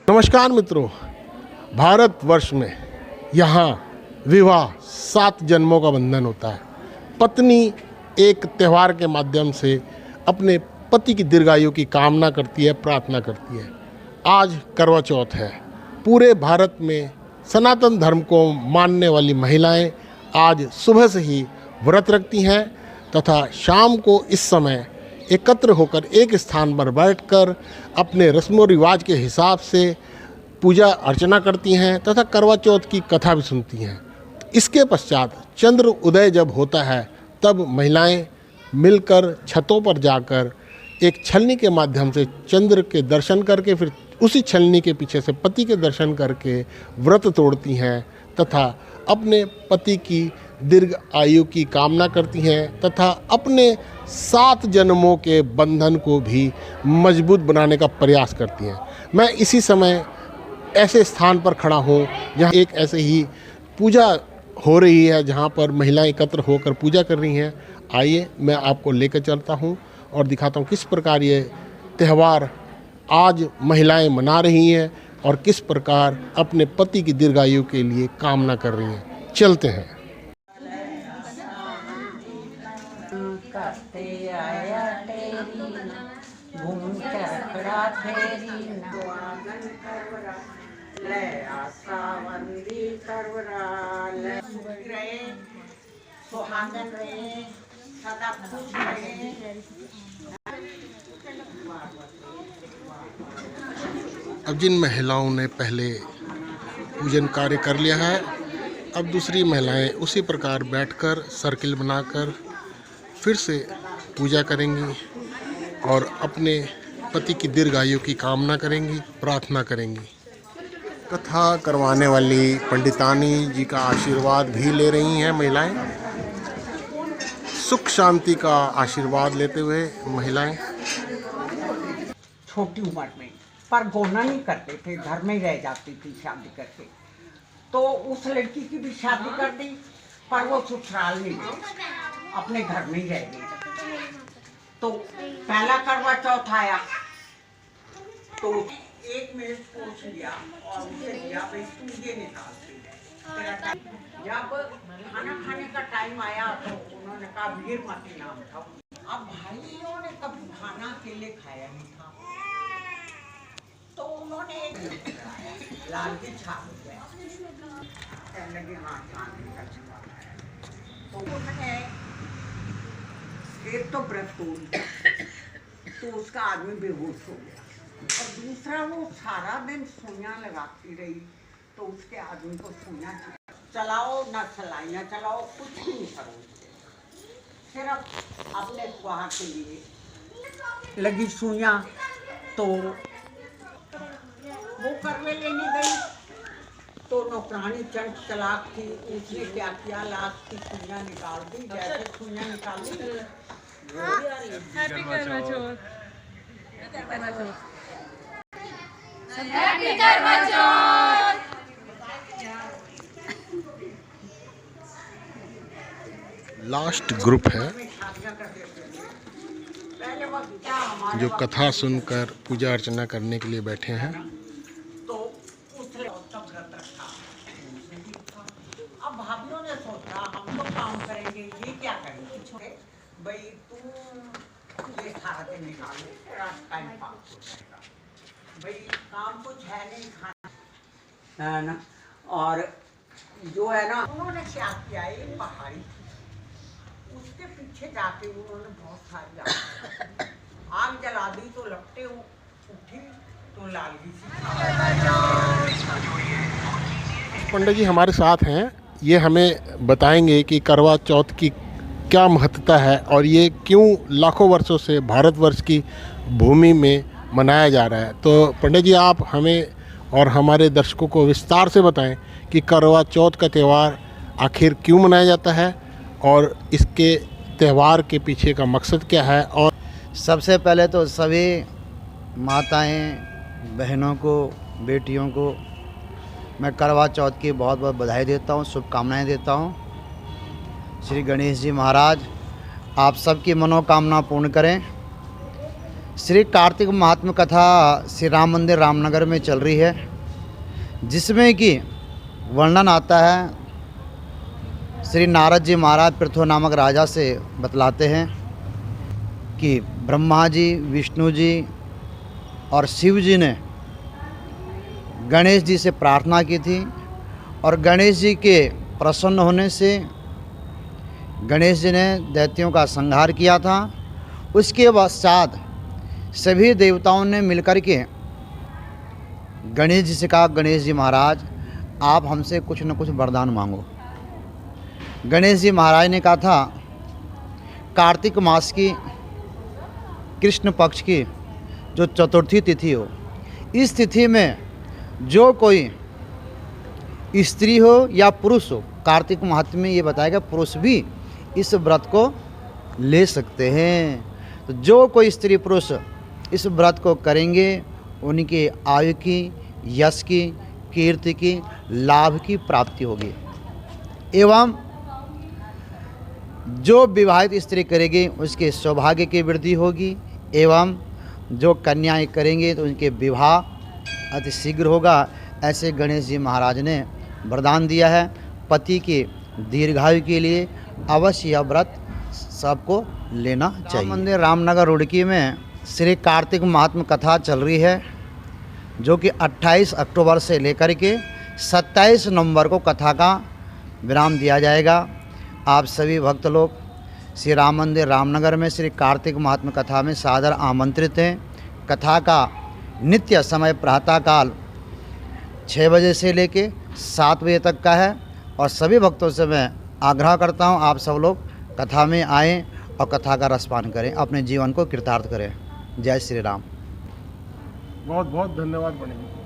नमस्कार मित्रों, भारतवर्ष में यहाँ विवाह 7 जन्मों का बंधन होता है। पत्नी एक त्यौहार के माध्यम से अपने पति की दीर्घायु की कामना करती है, प्रार्थना करती है। आज करवा चौथ है। पूरे भारत में सनातन धर्म को मानने वाली महिलाएं आज सुबह से ही व्रत रखती हैं तथा शाम को इस समय एकत्र होकर एक स्थान पर बैठकर अपने रस्मों रिवाज के हिसाब से पूजा अर्चना करती हैं तथा करवा चौथ की कथा भी सुनती हैं। इसके पश्चात चंद्र उदय जब होता है तब महिलाएं मिलकर छतों पर जाकर एक छलनी के माध्यम से चंद्र के दर्शन करके फिर उसी छलनी के पीछे से पति के दर्शन करके व्रत तोड़ती हैं तथा अपने पति की दीर्घ आयु की कामना करती हैं तथा अपने 7 जन्मों के बंधन को भी मजबूत बनाने का प्रयास करती हैं। मैं इसी समय ऐसे स्थान पर खड़ा हूँ जहाँ एक ऐसे ही पूजा हो रही है, जहाँ पर महिलाएं एकत्र होकर पूजा कर रही हैं। आइए मैं आपको लेकर चलता हूँ और दिखाता हूँ किस प्रकार ये त्यौहार आज महिलाएं मना रही हैं और किस प्रकार अपने पति की दीर्घायु के लिए कामना कर रही हैं। चलते हैं। अब जिन महिलाओं ने पहले पूजन कार्य कर लिया है, अब दूसरी महिलाएं उसी प्रकार बैठकर सर्किल बनाकर फिर से पूजा करेंगी और अपने पति की दीर्घायु की कामना करेंगी, प्रार्थना करेंगी। कथा करवाने वाली पंडितानी जी का आशीर्वाद भी ले रही हैं महिलाएं। सुख शांति का आशीर्वाद लेते हुए महिलाएं छोटी उम्र में पर गोना नहीं करते थे, घर में रह जाती थी शादी करके। तो उस लड़की की भी शादी कर दी पर वो ससुराल नहीं गई, अपने घर में ही रह गई। तो पहला करवा चौथ आया तो एक मिनट पूछ लिया और उसे दिया भाई तू ये निकालती है। जब खाना खाने का टाइम आया तो उन्होंने कहा वीरमती नाम था। अब भाइयों ने कभी खाना अकेले खाया नहीं था तो उन्होंने एक लाल की छाप कहने लगी हाँ खाने का छाप है। तो उन्होंने एक तो व्रत तोड़ तो उसका आदमी बेहोश हो गया और दूसरा वो सारा दिन सुइयां लगाती रही तो उसके आदमी को सुइयां चलाओ ना चलाई ना चलाओ कुछ नहीं करो, सिर्फ अपने स्वाहा के लिए लगी सुइयां। तो वो करवे लेने गई तो नौकरानी चंट चलाक थी, उसने क्या किया लास्ट की सुइयां निकाल दी। जैसे सुइयां निकाल दी लास्ट ग्रुप है जो कथा सुनकर पूजा अर्चना करने के लिए बैठे हैं। तो उसने व्रत रखा। अब भाभियों ने सोचा हम तो काम करेंगे, ये क्या करेंगे छोटे भाई तू ये सारा दिन निकालो, तेरा टाइम पास हो जाएगा। भाई काम कुछ है नहीं, खाना है ना। और जो है ना उन्होंने क्या किया, एक पहाड़ी थी उसके पीछे जाके उन्होंने बहुत सारी आग जला दी तो लपटे उठी तो लालगी सी। पंडित जी हमारे साथ हैं, ये हमें बताएंगे कि करवा चौथ की क्या महत्ता है और ये क्यों लाखों वर्षों से भारतवर्ष की भूमि में मनाया जा रहा है। तो पंडित जी आप हमें और हमारे दर्शकों को विस्तार से बताएं कि करवा चौथ का त्यौहार आखिर क्यों मनाया जाता है और इसके त्यौहार के पीछे का मकसद क्या है। और सबसे पहले तो सभी माताएं, बहनों को, बेटियों को मैं करवा चौथ की बहुत बहुत बधाई देता हूं, शुभकामनाएं देता हूं। श्री गणेश जी महाराज आप सबकी मनोकामना पूर्ण करें श्री कार्तिक महात्म कथा श्री राम मंदिर रामनगर में चल रही है, जिसमें कि वर्णन आता है। श्री नारद जी महाराज पृथु नामक राजा से बतलाते हैं कि ब्रह्मा जी, विष्णु जी और शिव जी ने गणेश जी से प्रार्थना की थी और गणेश जी के प्रसन्न होने से गणेश जी ने दैत्यों का संहार किया था। उसके पश्चात सभी देवताओं ने मिलकर के गणेश जी से कहा, गणेश जी महाराज आप हमसे कुछ न कुछ वरदान मांगो। गणेश जी महाराज ने कहा था, कार्तिक मास की कृष्ण पक्ष की जो चतुर्थी तिथि हो, इस तिथि में जो कोई स्त्री हो या पुरुष हो, कार्तिक माह में ये बताएगा पुरुष भी इस व्रत को ले सकते हैं। तो जो कोई स्त्री पुरुष इस व्रत को करेंगे उनकी आयु की, यश की, कीर्ति की, लाभ की प्राप्ति होगी। एवं जो विवाहित स्त्री करेगी उसके सौभाग्य की वृद्धि होगी। एवं जो कन्याएं करेंगे तो उनके विवाह अति शीघ्र होगा। ऐसे गणेश जी महाराज ने वरदान दिया है। पति के दीर्घायु के लिए अवश्य यह व्रत सबको लेना चाहिए। राम मंदिर रामनगर रुड़की में श्री कार्तिक महात्म कथा चल रही है, जो कि 28 अक्टूबर से लेकर के 27 नवंबर को कथा का विराम दिया जाएगा। आप सभी भक्त लोग श्री राम मंदिर रामनगर में श्री कार्तिक महात्म कथा में सादर आमंत्रित हैं। कथा का नित्य समय प्रातःकाल 6 बजे से लेके 7 बजे तक का है और सभी भक्तों से मैं आग्रह करता हूं आप सब लोग कथा में आएँ और कथा का रसपान करें, अपने जीवन को कृतार्थ करें। जय श्री राम। बहुत बहुत धन्यवाद बनेगी।